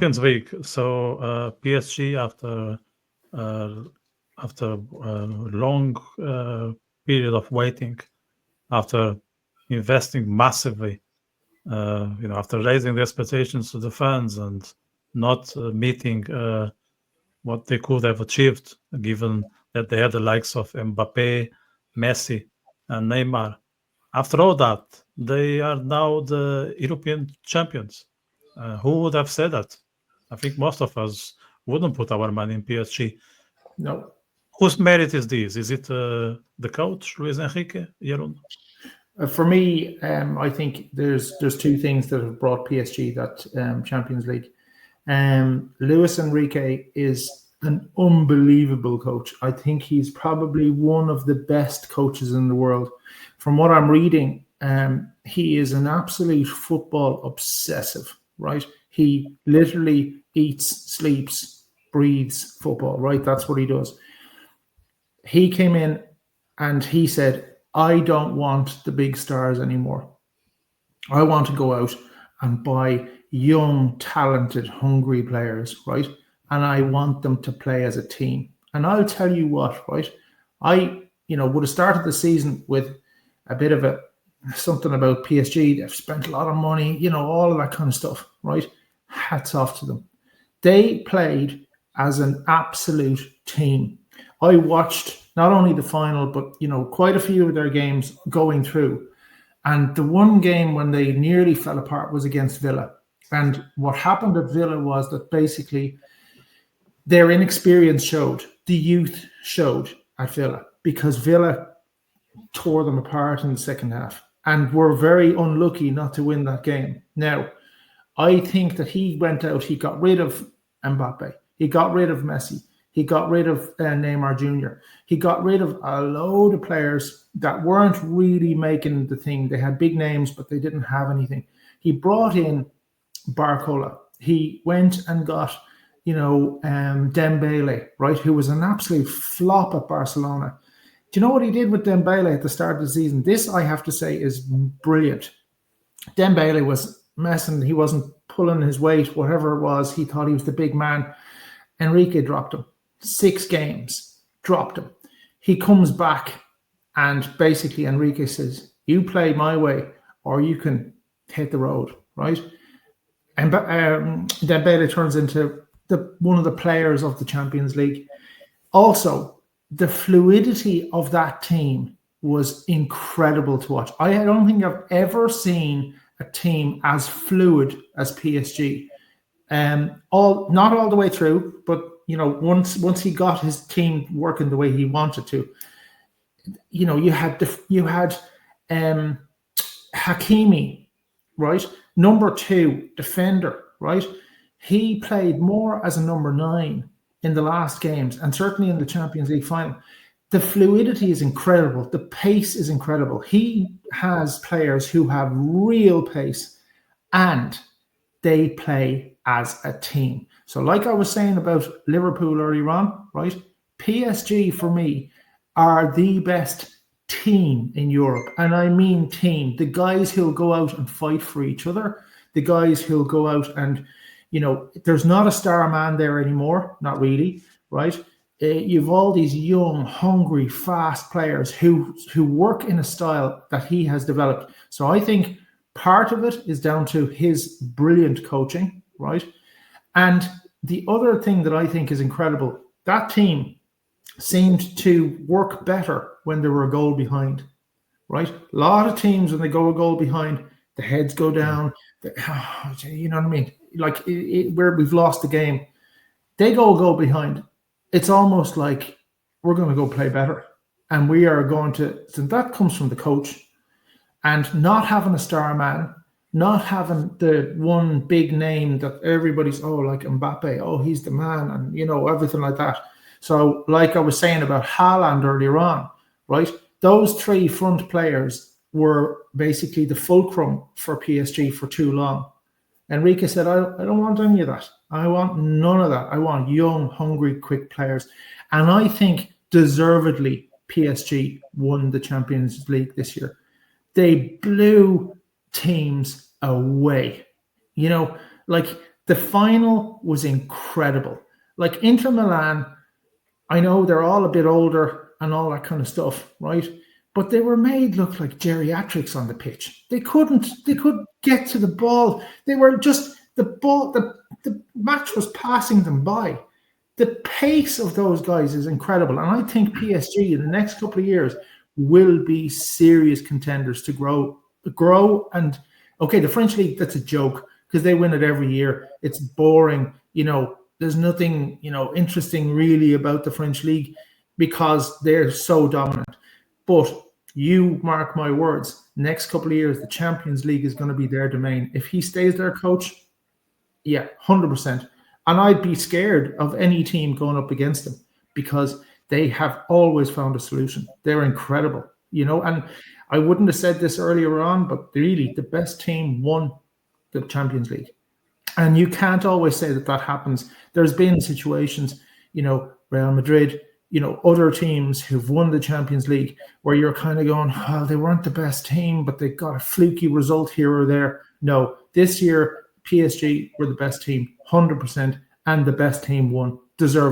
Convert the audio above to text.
Champions League. So PSG uh, after a long period of waiting, after investing massively, after raising the expectations to the fans and not meeting what they could have achieved, given that they had the likes of Mbappe, Messi, and Neymar. After all that, they are now the European champions. Who would have said that? I think most of us wouldn't put our money in PSG. No. Whose merit is this? Is it the coach, Luis Enrique, Jeroen? For me, I think there's two things that have brought PSG that Champions League. Luis Enrique is an unbelievable coach. I think he's probably one of the best coaches in the world. From what I'm reading, he is an absolute football obsessive, right? He literally eats, sleeps, breathes football, right? That's what he does. He came in and he said, I don't want the big stars anymore. I want to go out and buy young, talented, hungry players, right? And I want them to play as a team. And I'll tell you what, right? I, would have started the season with a bit of something about PSG. They've spent a lot of money, all of that kind of stuff, right? Hats off to them. They played as an absolute team. I watched not only the final, but quite a few of their games going through. And the one game when they nearly fell apart was against Villa. And what happened at Villa was that basically their inexperience showed, the youth showed at Villa, because Villa tore them apart in the second half and were very unlucky not to win that game. Now, I think that he went out, he got rid of Mbappe, he got rid of Messi, he got rid of Neymar Jr. He got rid of a load of players that weren't really making the thing. They had big names, but they didn't have anything. He brought in Barcola. He went and got, Dembele, right, who was an absolute flop at Barcelona. Do you know what he did with Dembele at the start of the season? This, I have to say, is brilliant. Dembele was messing. He wasn't pulling his weight, whatever it was. He thought he was the big man. Enrique dropped him. 6 games, dropped him. He comes back and basically Enrique says, you play my way or you can hit the road, right? And Dembele turns into one of the players of the Champions League. Also, the fluidity of that team was incredible to watch. I don't think I've ever seen a team as fluid as PSG. Not all the way through, but once he got his team working the way he wanted to, you had Hakimi, right? Number 2 defender, right? He played more as a number 9 in the last games, and certainly in the Champions League final. The fluidity is incredible. The pace is incredible. He has players who have real pace, and they play as a team. So like I was saying about Liverpool earlier on, right? PSG for me are the best team in Europe. And I mean team. The guys who'll go out and fight for each other. The guys who'll go out and, there's not a star man there anymore. Not really, right? You've all these young, hungry, fast players who work in a style that he has developed. So I think part of it is down to his brilliant coaching, right? And the other thing that I think is incredible, that team seemed to work better when they were a goal behind, right? A lot of teams, when they go a goal behind, the heads go down. You know what I mean? Like where we've lost the game, they go a goal behind. It's almost like we're going to go play better. And we are going to, so that comes from the coach. And not having a star man, not having the one big name that everybody's, like Mbappe, he's the man, and, everything like that. So like I was saying about Haaland earlier on, right? Those 3 front players were basically the fulcrum for PSG for too long. Enrique said, I don't want any of that. I want none of that. I want young, hungry, quick players. And I think deservedly PSG won the Champions League this year. They blew teams away. Like The final was incredible. Like Inter Milan, I know they're all a bit older and all that kind of stuff, right? But they were made look like geriatrics on the pitch. They couldn't get to the ball. They were just the ball, the match was passing them by. The pace of those guys is incredible. And I think PSG in the next couple of years will be serious contenders to grow. And okay, the French league, that's a joke because they win it every year. It's boring. There's nothing, interesting really about the French league because they're so dominant. But you mark my words, next couple of years, the Champions League is going to be their domain. If he stays their coach, yeah, 100%. And I'd be scared of any team going up against them because they have always found a solution. They're incredible, and I wouldn't have said this earlier on, but really the best team won the Champions League. And you can't always say that happens. There's been situations, Real Madrid, other teams who've won the Champions League where you're kind of going, oh, they weren't the best team, but they got a fluky result here or there. No, this year, PSG were the best team, 100%, and the best team won. Deserved.